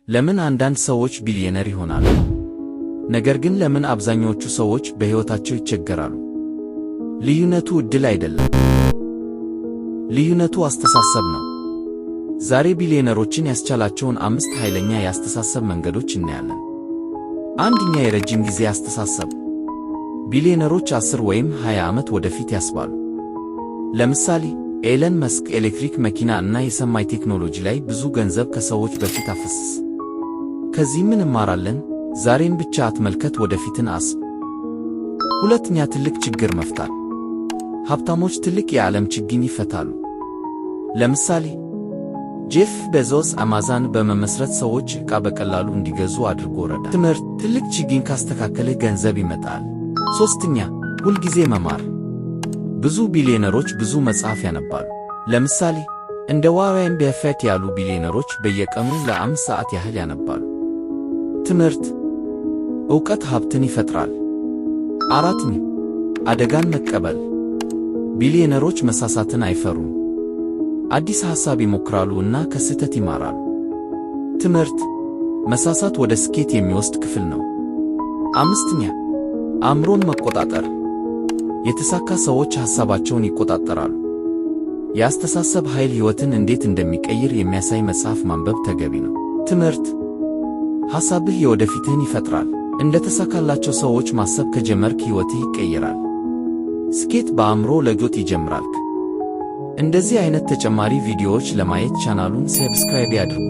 ለምን አንዳንድ ሰዎች ቢሊየነር ይሆናሉ? ነገር ግን ለምን አብዛኞቹ ሰዎች በሕይወታቸው ይቸገራሉ? ልዩነቱ ዕድል አይደለም። ልዩነቱ አስተሳሰብ ነው። ዛሬ ቢሊየነሮችን ያስቻላቸውን 5 ኃይለኛ የአስተሳሰብ መንገዶች እናያለን። አንደኛ፣ የረጅም ጊዜ አስተሳሰብ። ቢሊየነሮች 10 ወይም 20 ዓመት ወደፊት ያስባሉ። ለምሳሌ ኤለን መስክ ኤሌክትሪክ መኪና እና የሰማይ ቴክኖሎጂ ላይ ብዙ ገንዘብ ከሰዎች በፊት አፈሰሰ። ከዚህ ምን እንማራለን? ዛሬን ብቻ አትመልከት፣ ወደፊትን አስብ። ሁለተኛ፣ ትልቅ ችግር መፍታት። ሀብታሞች ትልቅ የዓለም ችግኝ ይፈታሉ። ለምሳሌ ጄፍ ቤዞስ አማዛን በመመስረት ሰዎች ዕቃ በቀላሉ እንዲገዙ አድርጎ ረዳ። ትምህርት ትልቅ ችግኝ ካስተካከልህ ገንዘብ ይመጣል። ሦስተኛ፣ ሁልጊዜ መማር። ብዙ ቢሊየነሮች ብዙ መጽሐፍ ያነባሉ። ለምሳሌ እንደ ዋሬን በፌት ያሉ ቢሊየነሮች በየቀኑ ለ5 ሰዓት ያህል ያነባሉ። ትምህርት ዕውቀት ሀብትን ይፈጥራል። አራተኛ፣ አደጋን መቀበል። ቢሊየነሮች መሳሳትን አይፈሩም። አዲስ ሐሳብ ይሞክራሉ እና ከስህተት ይማራሉ። ትምህርት መሳሳት ወደ ስኬት የሚወስድ ክፍል ነው። አምስተኛ፣ አእምሮን መቆጣጠር። የተሳካ ሰዎች ሐሳባቸውን ይቆጣጠራሉ። የአስተሳሰብ ኃይል ሕይወትን እንዴት እንደሚቀይር የሚያሳይ መጽሐፍ ማንበብ ተገቢ ነው። ትምህርት ሐሳብህ የወደፊትህን ይፈጥራል። እንደ ተሳካላቸው ሰዎች ማሰብ ከጀመርክ ሕይወትህ ይቀየራል። ስኬት በአእምሮ ለውጥ ይጀምራል። እንደዚህ አይነት ተጨማሪ ቪዲዮዎች ለማየት ቻናሉን ሰብስክራይብ ያድርጉ።